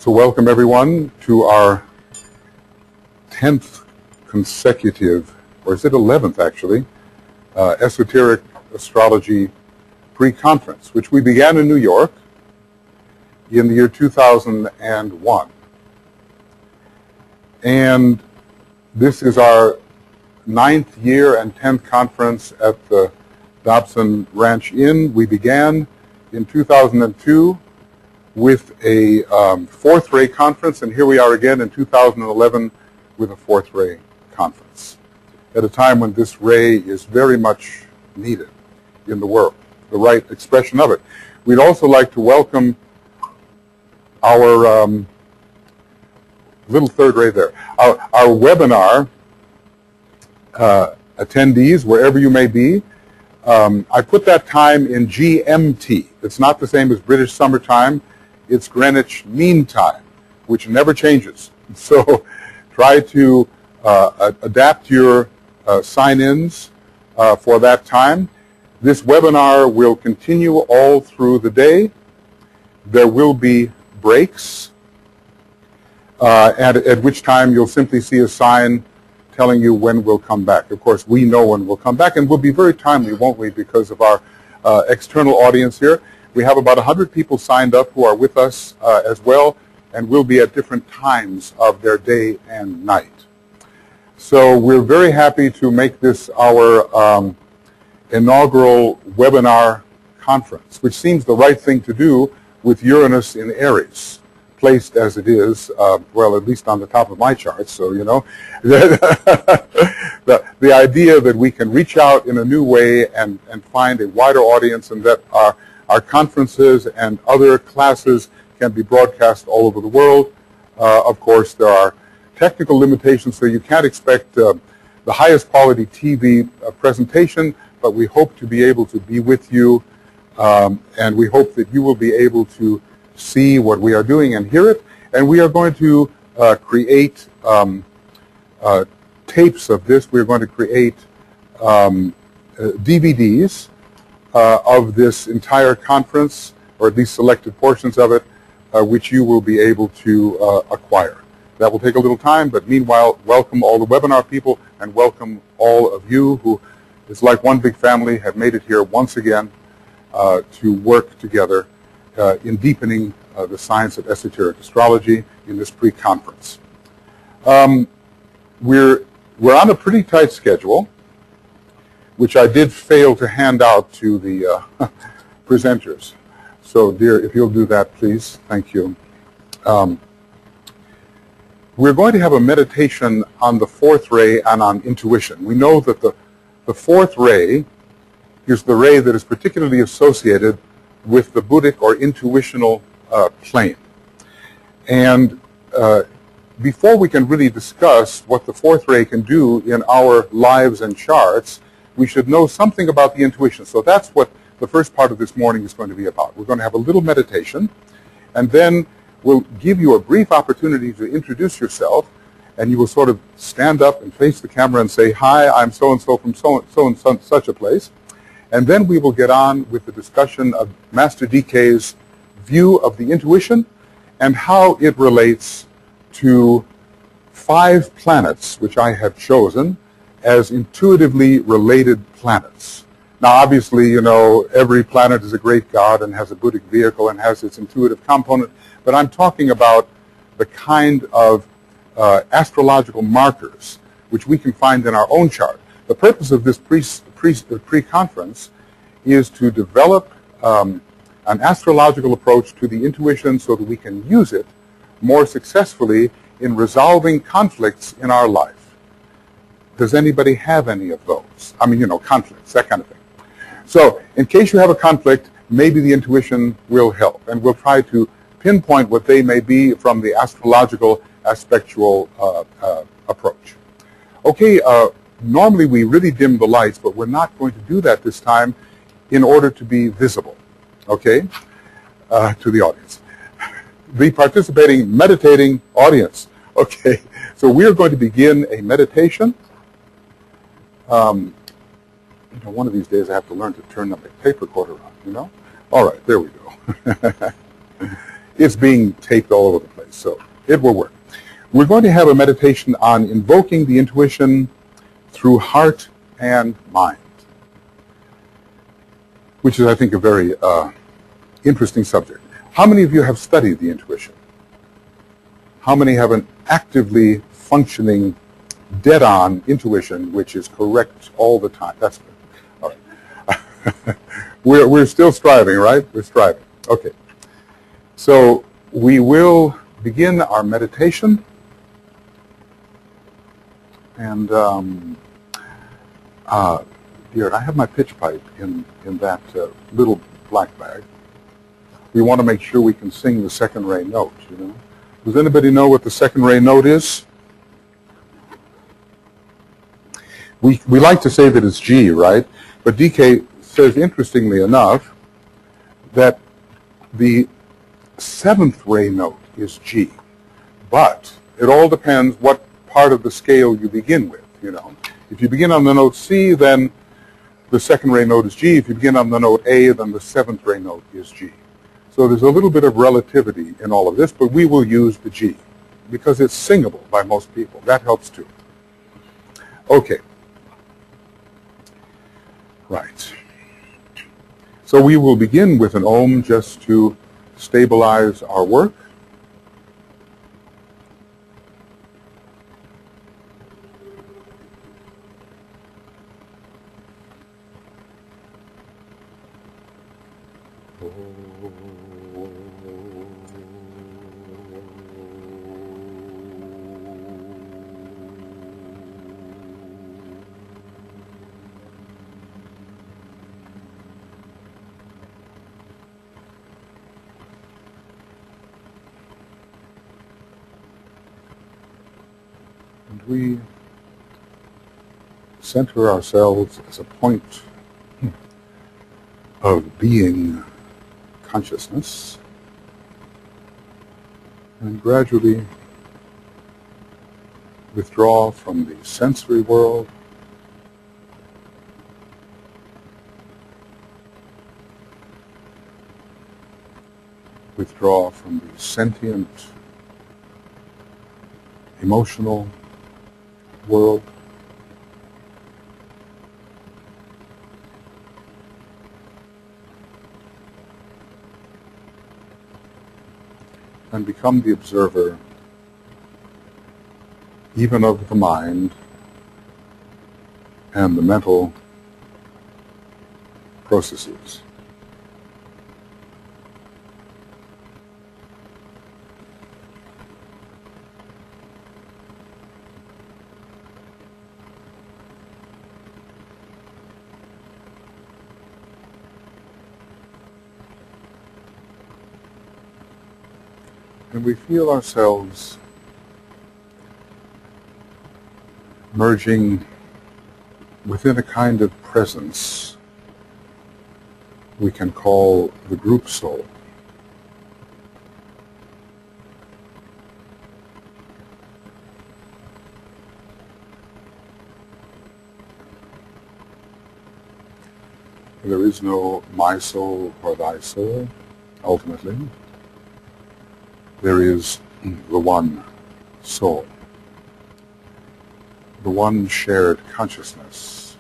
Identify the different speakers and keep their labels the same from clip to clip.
Speaker 1: So welcome everyone to our 10th consecutive, or is it 11th actually, Esoteric Astrology pre-conference, which we began in New York in the year 2001. And this is our 9th year and 10th conference at the Dobson Ranch Inn. We began in 2002 with a 4th Ray conference, and here we are again in 2011 with a 4th Ray conference, at a time when this ray is very much needed in the world, the right expression of it. We'd also like to welcome our little 3rd ray there, our webinar attendees, wherever you may be. I put that time in GMT. It's not the same as British Summer Time. It's Greenwich Mean Time, which never changes. So try to adapt your sign-ins for that time. This webinar will continue all through the day. There will be breaks, at which time you'll simply see a sign telling you when we'll come back. Of course, we know when we'll come back, and we'll be very timely, won't we, because of our external audience here. We have about 100 people signed up who are with us as well, and will be at different times of their day and night. So we're very happy to make this our inaugural webinar conference, which seems the right thing to do with Uranus in Aries, placed as it is, well, at least on the top of my chart, so you know. The idea that we can reach out in a new way and find a wider audience, and that our conferences and other classes can be broadcast all over the world. Of course, there are technical limitations, so you can't expect the highest quality TV presentation, but we hope to be able to be with you, and we hope that you will be able to see what we are doing and hear it. And we are going to create tapes of this. We're going to create DVDs of this entire conference, or at least selected portions of it, which you will be able to acquire. That will take a little time, but meanwhile, welcome all the webinar people, and welcome all of you who, it's like one big family, have made it here once again to work together in deepening the science of esoteric astrology in this pre-conference. We're on a pretty tight schedule, which I did fail to hand out to the presenters. So, dear, if you'll do that, please. Thank you. We're going to have a meditation on the 4th ray and on intuition. We know that the 4th ray is the ray that is particularly associated with the Buddhic or intuitional plane. And before we can really discuss what the 4th ray can do in our lives and charts, we should know something about the intuition. So that's what the first part of this morning is going to be about. We're going to have a little meditation, and then we'll give you a brief opportunity to introduce yourself, and you will sort of stand up and face the camera and say, "Hi, I'm so-and-so from so-and-so such a place." And then we will get on with the discussion of Master DK's view of the intuition and how it relates to 5 planets, which I have chosen as intuitively related planets. Now, obviously, you know, every planet is a great god and has a Buddhic vehicle and has its intuitive component, but I'm talking about the kind of astrological markers which we can find in our own chart. The purpose of this pre-conference is to develop an astrological approach to the intuition so that we can use it more successfully in resolving conflicts in our life. Does anybody have any of those? I mean, you know, conflicts, that kind of thing. So, in case you have a conflict, maybe the intuition will help, and we'll try to pinpoint what they may be from the astrological aspectual approach. Okay, normally we really dim the lights, but we're not going to do that this time in order to be visible, okay, to the audience. The participating, meditating audience. Okay, so we're going to begin a meditation. You know, one of these days I have to learn to turn my tape recorder on, you know? All right, there we go. It's being taped all over the place, so it will work. We're going to have a meditation on invoking the intuition through heart and mind, which is, I think, a very interesting subject. How many of you have studied the intuition? How many have an actively functioning, dead-on intuition which is correct all the time? That's good. All right. We're still striving, right? We're striving. Okay. So we will begin our meditation. And here, I have my pitch pipe in that little black bag. We want to make sure we can sing the second ray note, you know. Does anybody know what the second ray note is? We like to say that it's G, right? But DK says, interestingly enough, that the seventh ray note is G. But it all depends what part of the scale you begin with, you know. If you begin on the note C, then the second ray note is G. If you begin on the note A, then the seventh ray note is G. So there's a little bit of relativity in all of this, but we will use the G because it's singable by most people. That helps too. Okay. Right. So we will begin with an Om just to stabilize our work. And we center ourselves as a point of being consciousness, and gradually withdraw from the sensory world, withdraw from the sentient, emotional world, and become the observer even of the mind and the mental processes. And we feel ourselves merging within a kind of presence we can call the group soul. There is no my soul or thy soul, ultimately. There is the one soul, the one shared consciousness,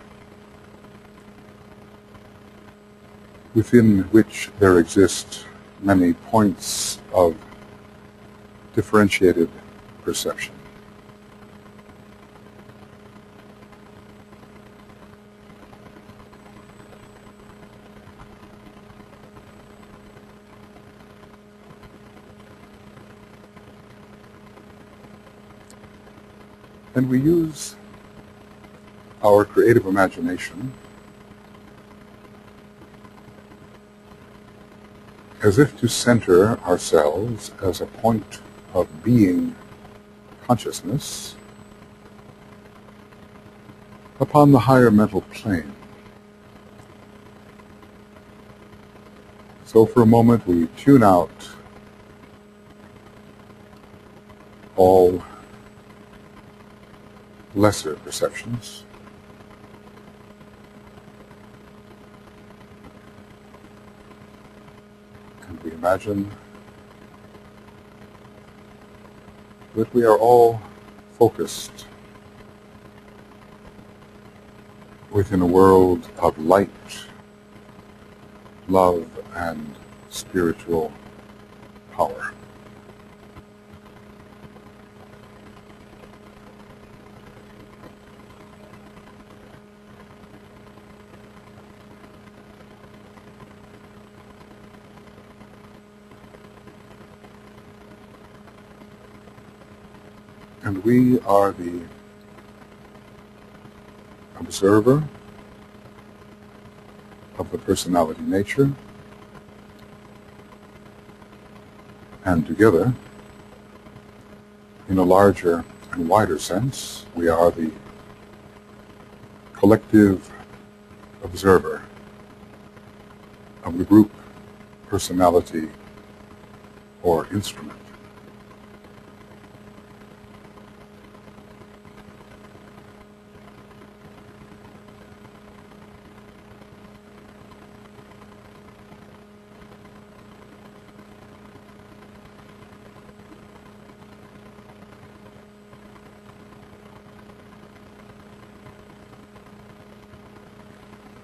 Speaker 1: within which there exist many points of differentiated perception. And we use our creative imagination as if to center ourselves as a point of being consciousness upon the higher mental plane. So for a moment we tune out all lesser perceptions, and we imagine that we are all focused within a world of light, love, and spiritual power. And we are the observer of the personality nature, and together, in a larger and wider sense, we are the collective observer of the group personality or instrument.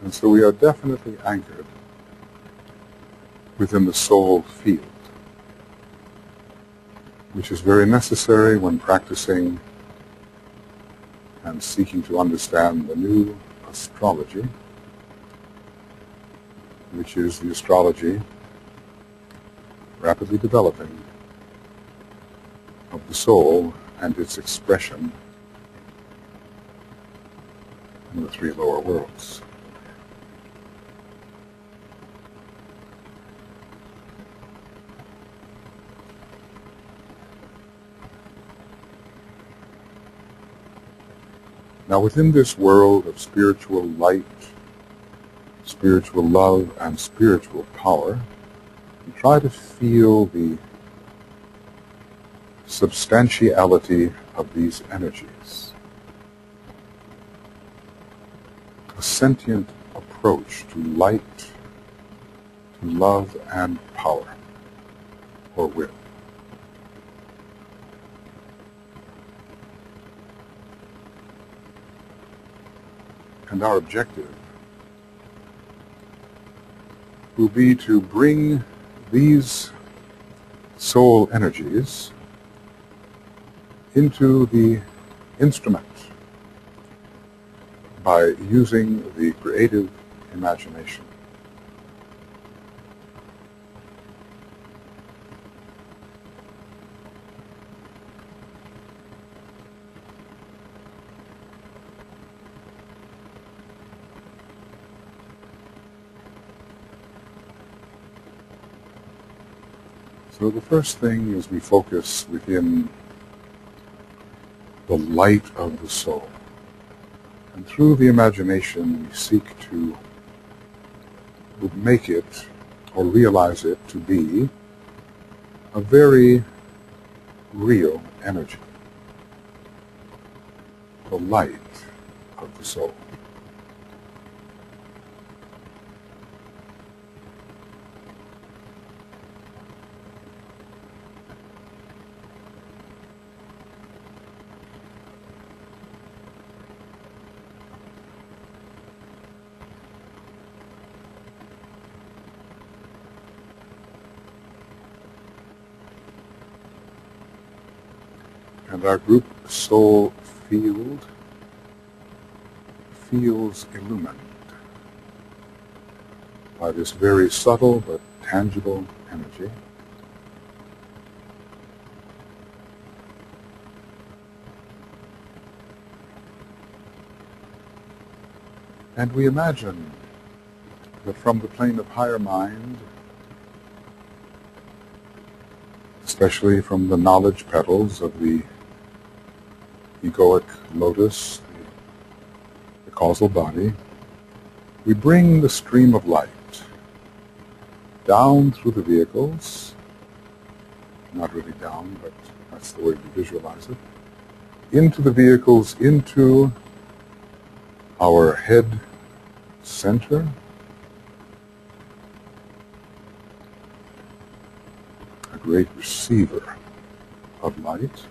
Speaker 1: And so we are definitely anchored within the soul field, which is very necessary when practicing and seeking to understand the new astrology, which is the astrology rapidly developing of the soul and its expression in the three lower worlds. Now, within this world of spiritual light, spiritual love, and spiritual power, we try to feel the substantiality of these energies. A sentient approach to light, to love, and power, or will. And our objective will be to bring these soul energies into the instrument by using the creative imagination. So the first thing is we focus within the light of the soul. And through the imagination we seek to make it or realize it to be a very real energy. The light of the soul. And our group soul field feels illumined by this very subtle but tangible energy. And we imagine that from the plane of higher mind, especially from the knowledge petals of the egoic lotus, the causal body, we bring the stream of light down through the vehicles, not really down, but that's the way we visualize it, into the vehicles, into our head center, a great receiver of light,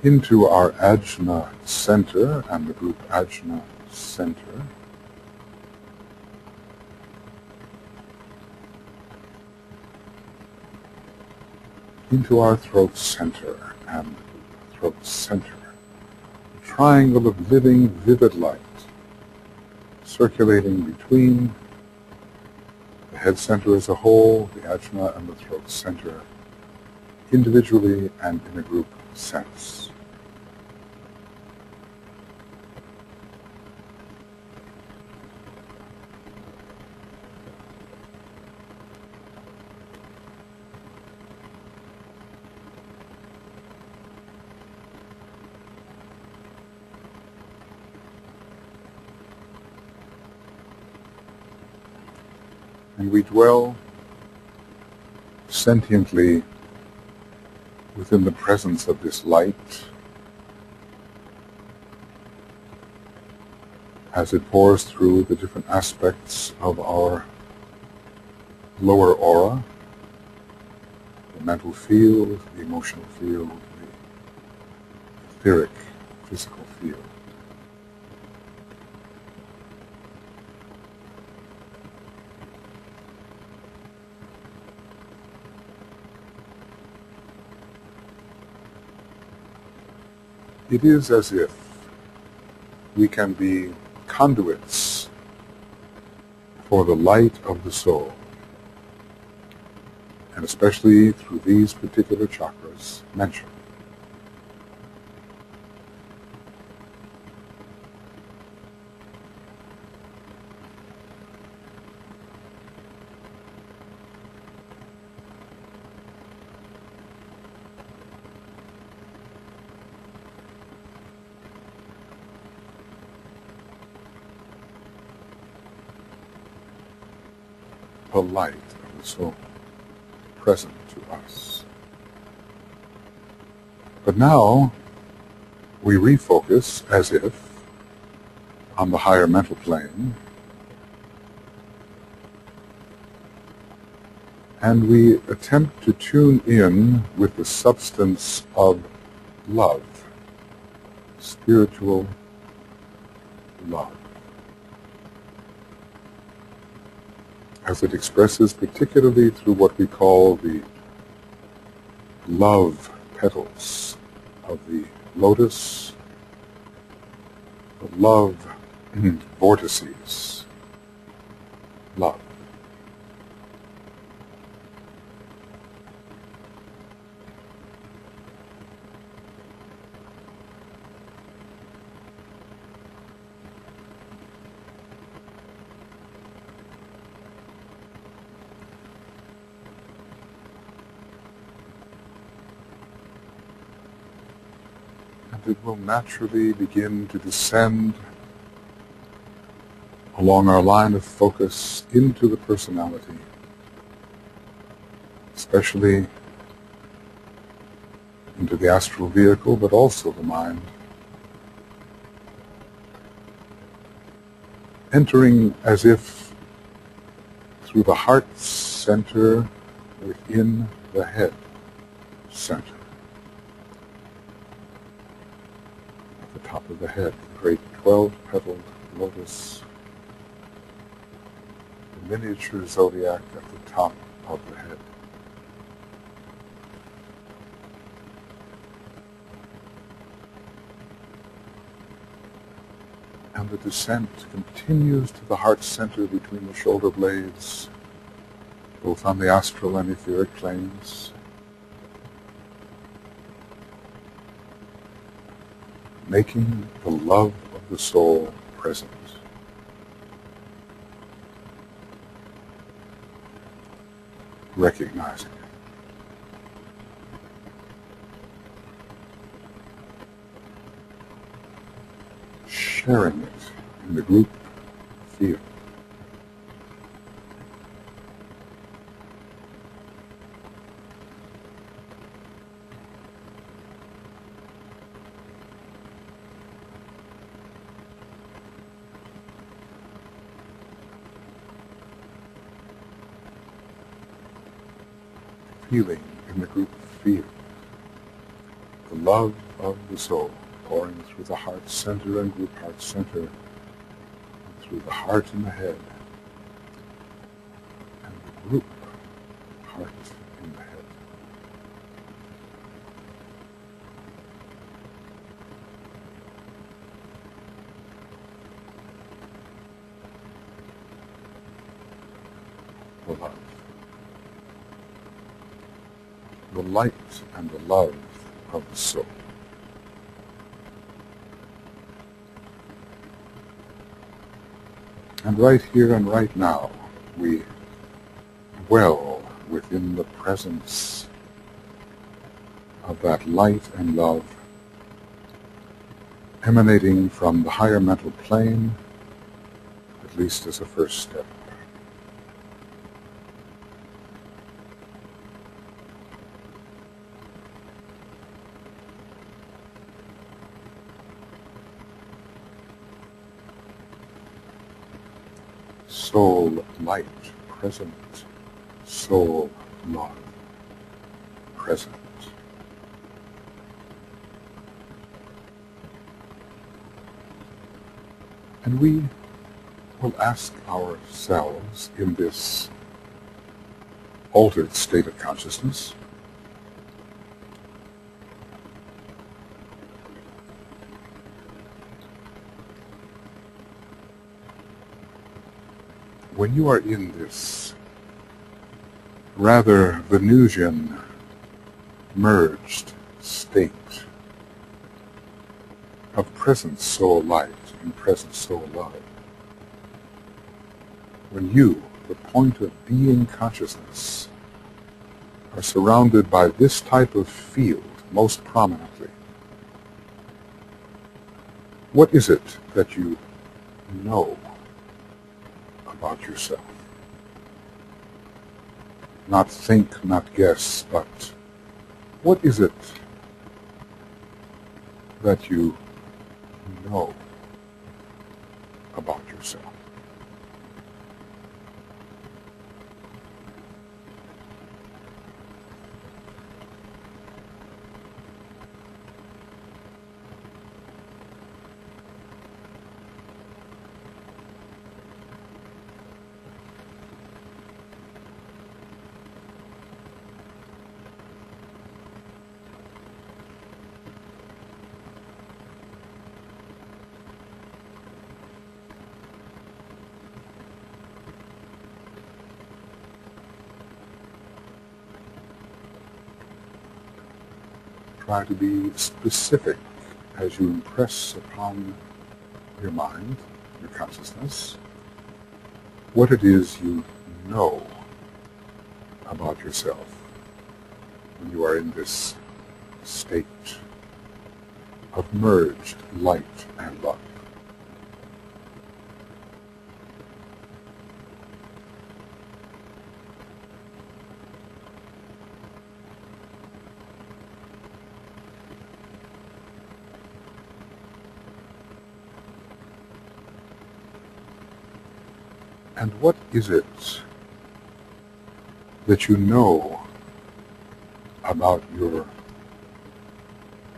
Speaker 1: into our ajna center and the group ajna center. Into our throat center and throat center. A triangle of living, vivid light circulating between the head center as a whole, the ajna and the throat center, individually and in a group sense. And we dwell sentiently within the presence of this light as it pours through the different aspects of our lower aura, the mental field, the emotional field, the etheric, physical field. It is as if we can be conduits for the light of the soul, and especially through these particular chakras mentioned. The light of the soul present to us. But now we refocus as if on the higher mental plane, and we attempt to tune in with the substance of love, spiritual love, as it expresses particularly through what we call the love petals of the lotus, the love vortices, love. It will naturally begin to descend along our line of focus into the personality, especially into the astral vehicle, but also the mind, entering as if through the heart center within the head center. Top of the head, the great 12-petaled lotus, the miniature zodiac at the top of the head. And the descent continues to the heart center between the shoulder blades, both on the astral and etheric planes, making the love of the soul present. Recognizing it. Sharing it in the group field. Feeling in the group field, the love of the soul pouring through the heart center and group heart center, through the heart and the head, and the group heart in the head. The love. The light and the love of the soul. And right here and right now, we dwell within the presence of that light and love emanating from the higher mental plane, at least as a first step. Soul light present, soul love present. And we will ask ourselves in this altered state of consciousness, when you are in this rather Venusian merged state of present soul light and present soul love, when you, the point of being consciousness, are surrounded by this type of field most prominently, what is it that you know about yourself? Not think, not guess, but what is it that you know about yourself? Try to be specific as you impress upon your mind, your consciousness, what it is you know about yourself when you are in this state of merged light and love. And what is it that you know about your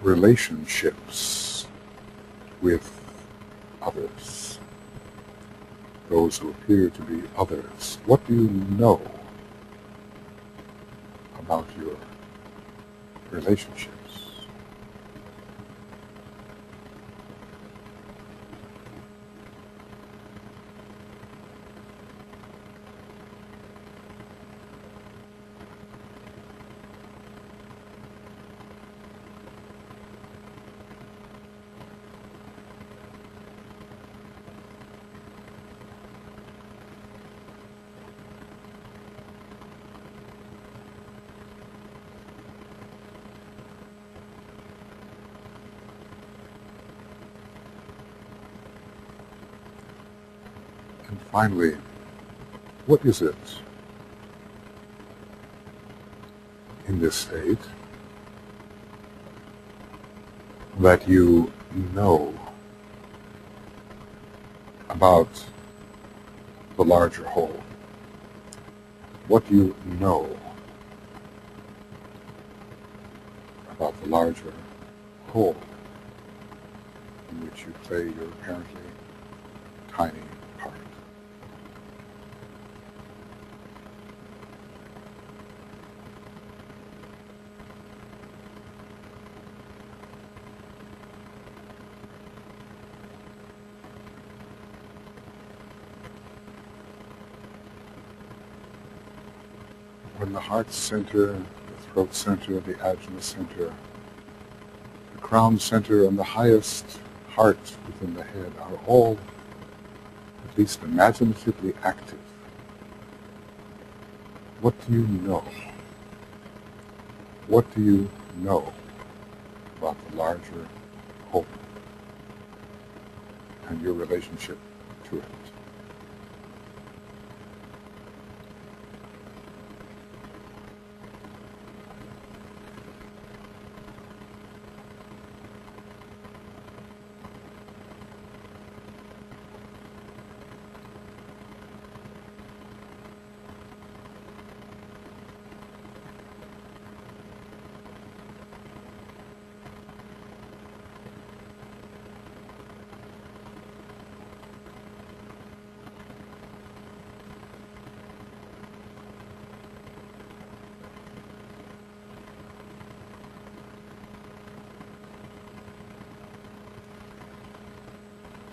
Speaker 1: relationships with others, those who appear to be others? What do you know about your relationships? And finally, what is it in this state that you know about the larger whole? What do you know about the larger whole in which you play your apparently tiny part. When the heart center, the throat center, the ajna center, the crown center, and the highest heart within the head are all at least imaginatively active, what do you know? What do you know about the larger whole and your relationship to it?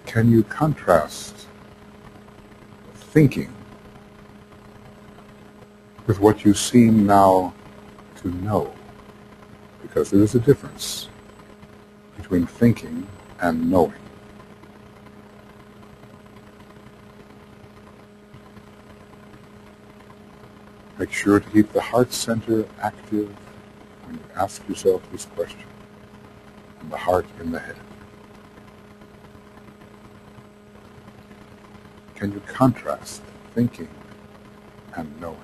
Speaker 1: Can you contrast thinking with what you seem now to know? Because there is a difference between thinking and knowing. Make sure to keep the heart center active when you ask yourself this question, and the heart in the head. Can you contrast thinking and knowing?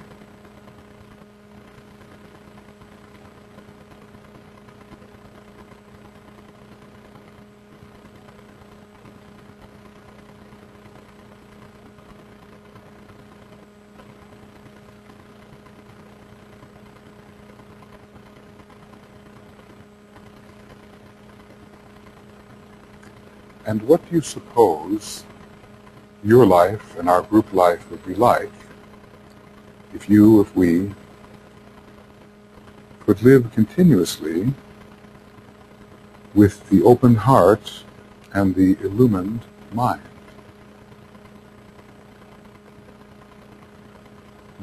Speaker 1: And what do you suppose your life and our group life would be like if we could live continuously with the open heart and the illumined mind?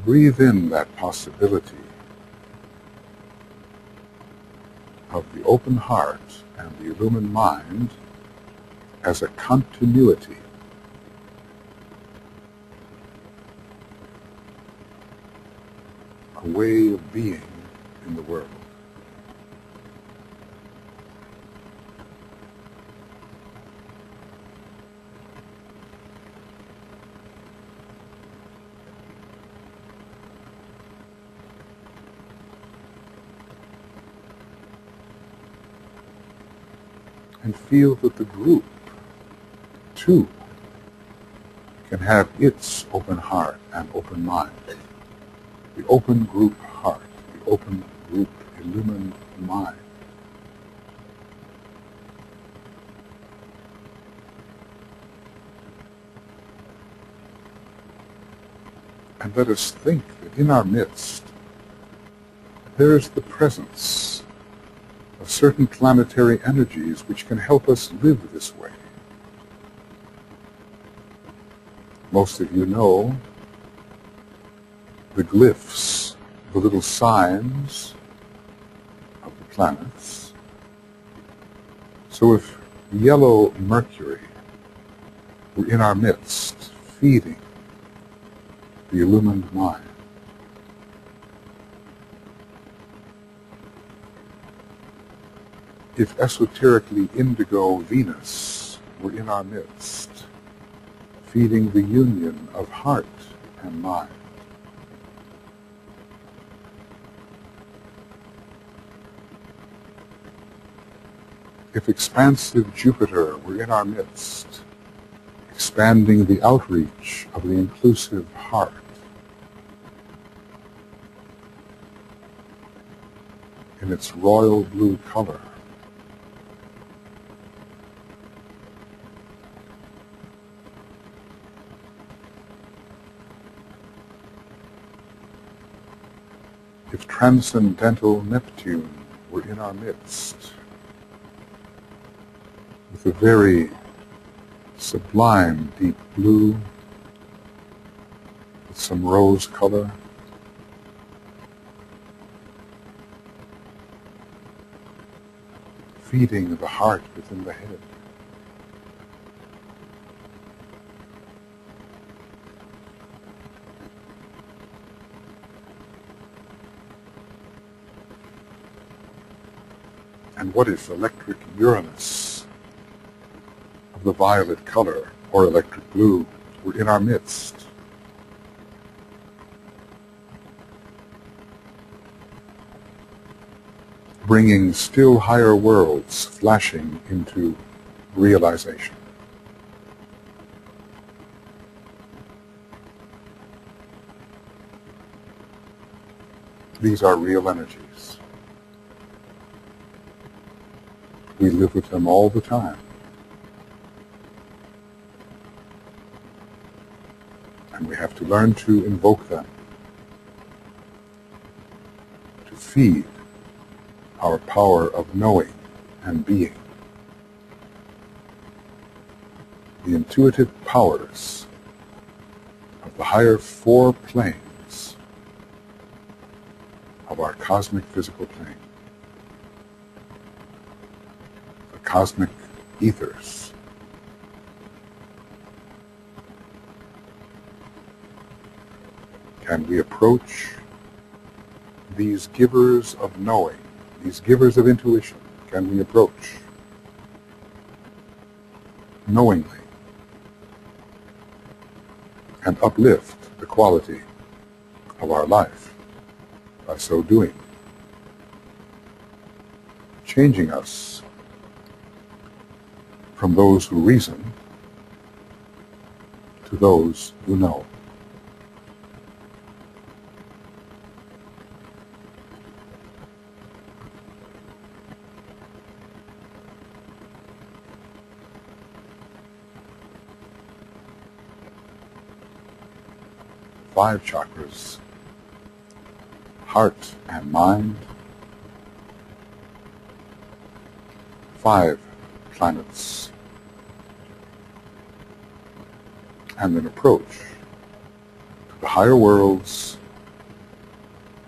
Speaker 1: Breathe in that possibility of the open heart and the illumined mind as a continuity. A way of being in the world. And feel that the group, too, can have its open heart and open mind. The open group heart, the open group illumined mind. And let us think that in our midst there is the presence of certain planetary energies which can help us live this way. Most of you know the glyphs, the little signs of the planets. So if yellow Mercury were in our midst, feeding the illumined mind, if esoterically indigo Venus were in our midst, feeding the union of heart and mind, if expansive Jupiter were in our midst, expanding the outreach of the inclusive heart, in its royal blue color, if transcendental Neptune were in our midst, with a very sublime deep blue, with some rose color, feeding the heart within the head. And what if electric Uranus of the violet color, or electric blue, were in our midst? Bringing still higher worlds flashing into realization. These are real energies. We live with them all the time. And we have to learn to invoke them, to feed our power of knowing and being. The intuitive powers of the higher four planes of our cosmic physical plane. The cosmic ethers. Can we approach these givers of knowing, these givers of intuition, can we approach knowingly and uplift the quality of our life by so doing, changing us from those who reason to those who know. Five chakras, heart and mind, 5 planets, and an approach to the higher worlds,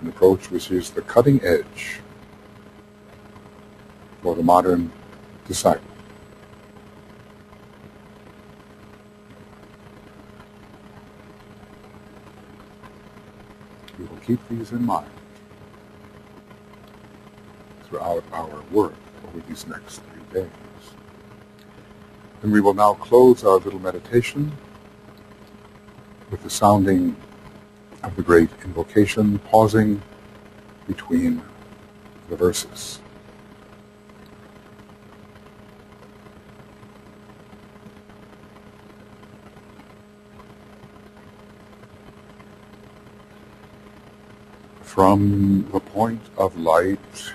Speaker 1: an approach which is the cutting edge for the modern disciple. We will keep these in mind throughout our work over these next 3 days. And we will now close our little meditation with the sounding of the great invocation, pausing between the verses. From the point of light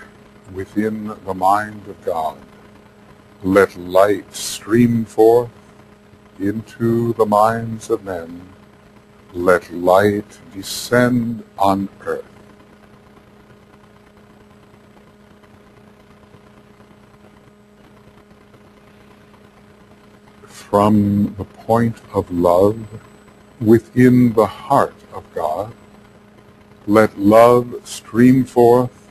Speaker 1: within the mind of God, let light stream forth into the minds of men. Let light descend on earth. From the point of love within the heart of God, let love stream forth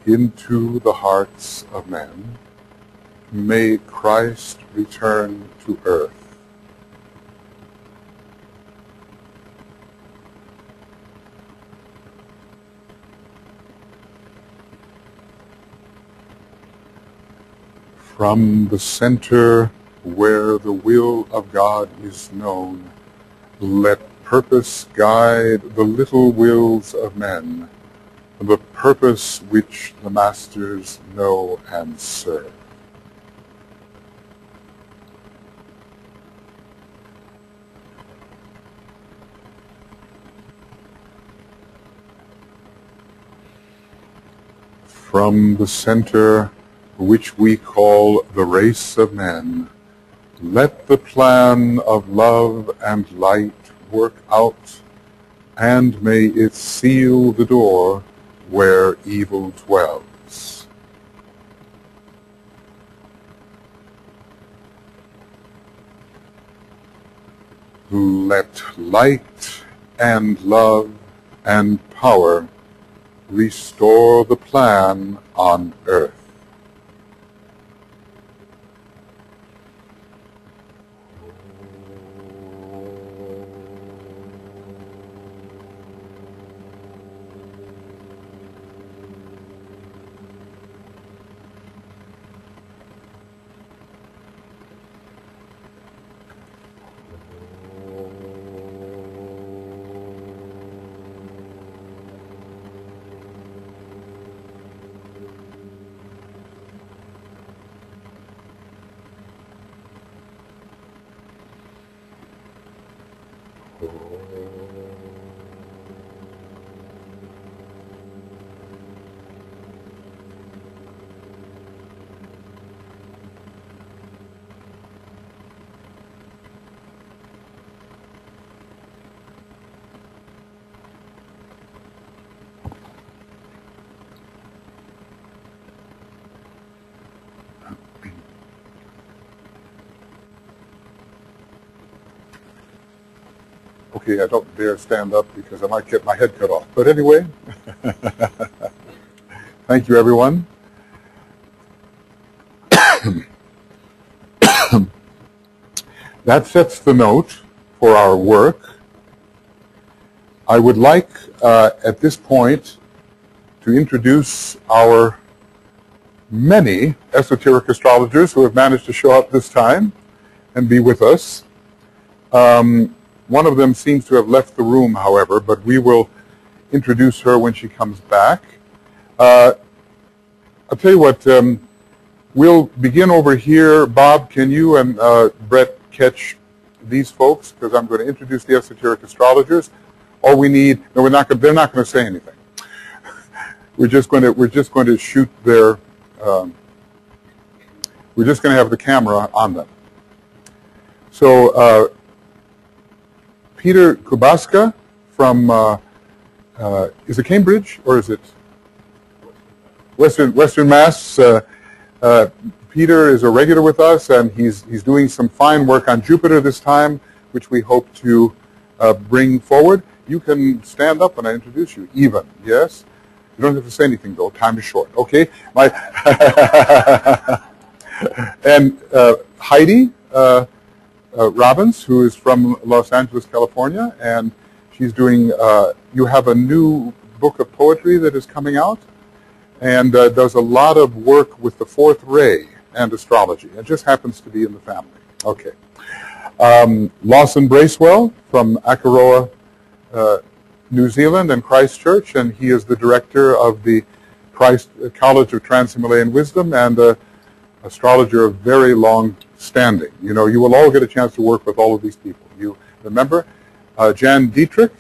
Speaker 1: into the hearts of men. May Christ return to earth. From the center where the will of God is known, let purpose guide the little wills of men, the purpose which the masters know and serve. From the center which we call the race of men, let the plan of love and light work out, and may it seal the door where evil dwells. Let light and love and power restore the plan on earth. Okay, I don't dare stand up because I might get my head cut off. But anyway, thank you, everyone. That sets the note for our work. I would like, at this point, to introduce our many esoteric astrologers who have managed to show up this time and be with us. One of them seems to have left the room, however, but we will introduce her when she comes back. I'll tell you what, we'll begin over here. Bob, can you and Brett catch these folks? Because I'm going to introduce the esoteric astrologers. All we need, no, they're not going to say anything. We're just going to shoot their, we're just going to have the camera on them. So, Peter Kubaska from, is it Cambridge or is it Western Mass? Peter is a regular with us, and he's doing some fine work on Jupiter this time, which we hope to bring forward. You can stand up when I introduce you, even, yes? You don't have to say anything, though. Time is short. Okay? And Heidi Robbins, who is from Los Angeles, California, and she's doing, you have a new book of poetry that is coming out, and does a lot of work with the fourth ray and astrology. It just happens to be in the family. Okay. Lawson Bracewell from Akaroa, New Zealand, and Christchurch, and he is the director of the Christ College of Trans-Himalayan Wisdom and an astrologer of very long standing. You know, you will all get a chance to work with all of these people. You remember Jan Dietrich,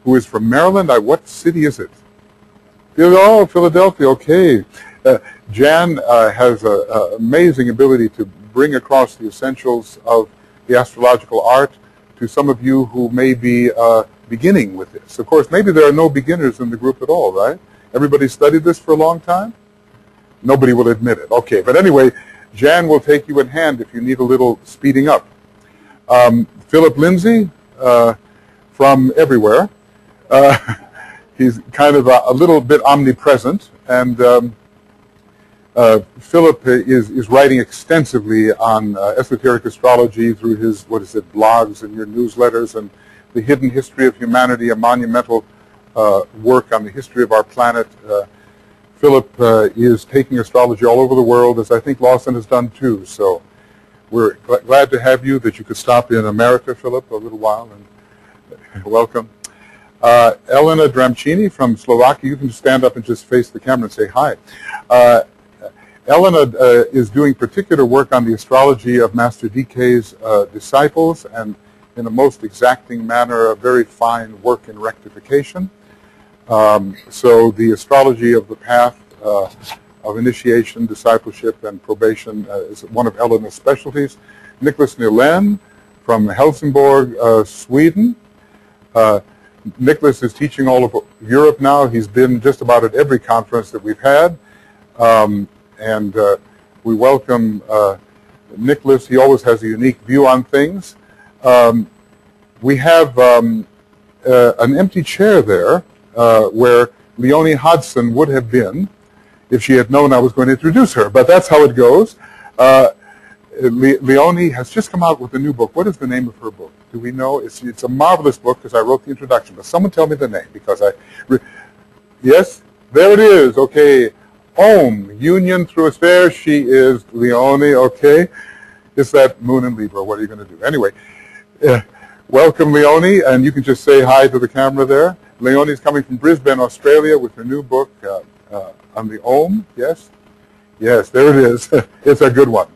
Speaker 1: who is from Maryland. What city is it? Oh, Philadelphia. Okay. Jan has an amazing ability to bring across the essentials of the astrological art to some of you who may be beginning with this. Of course, maybe there are no beginners in the group at all, right? Everybody studied this for a long time? Nobody will admit it. Okay, but anyway, Jan will take you in hand if you need a little speeding up. Philip Lindsay from everywhere. He's kind of a little bit omnipresent, and Philip is writing extensively on esoteric astrology through his, blogs and your newsletters, and The Hidden History of Humanity, a monumental work on the history of our planet. Philip is taking astrology all over the world, as I think Lawson has done too. So we're glad to have you, that you could stop in America, Philip, a little while, and welcome. Elena Dramcini from Slovakia. You can stand up and just face the camera and say hi. Elena is doing particular work on the astrology of Master DK's disciples, and in a most exacting manner, a very fine work in rectification. So the astrology of the path of initiation, discipleship, and probation is one of Elena's specialties. Nicholas Nylén from Helsingborg, Sweden. Nicholas is teaching Europe now. He's been just about at every conference that we've had. And we welcome Nicholas. He always has a unique view on things. We have an empty chair there where Leonie Hodgson would have been if she had known I was going to introduce her. But that's how it goes. Leonie has just come out with a new book. What is the name of her book? Do we know? It's a marvelous book because I wrote the introduction. But someone tell me the name because yes, there it is. Okay. Om, Union Through a Sphere. She is Leonie, okay? It's that Moon in Libra. What are you going to do? Anyway, welcome, Leonie, and you can just say hi to the camera there. Leonie's coming from Brisbane, Australia, with her new book on the Om, yes? Yes, there it is. It's a good one.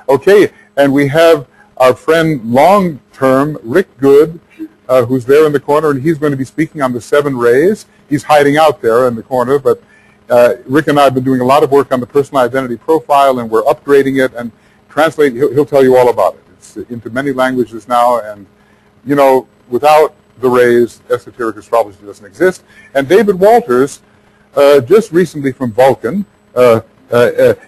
Speaker 1: Okay, and we have our friend long-term, Rick Good, who's there in the corner, and he's going to be speaking on the 7 rays. He's hiding out there in the corner, but Rick and I have been doing a lot of work on the personal identity profile, and we're upgrading it and translating. He'll tell you all about it. It's into many languages now, and, you know, without the rays, esoteric astrology doesn't exist. And David Walters, just recently from Vulcan,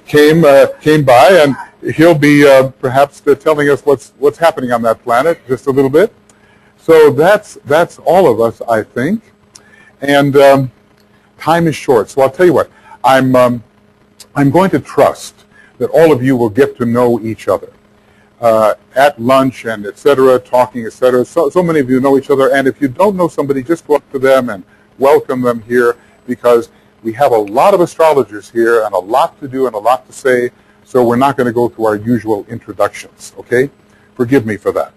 Speaker 1: came by, and he'll be perhaps telling us what's happening on that planet just a little bit. So that's all of us, I think. And time is short, so I'll tell you what. I'm going to trust that all of you will get to know each other at lunch and etc., talking, etc. So many of you know each other, and if you don't know somebody, just go up to them and welcome them here, because we have a lot of astrologers here and a lot to do and a lot to say, so we're not going to go through our usual introductions, okay? Forgive me for that.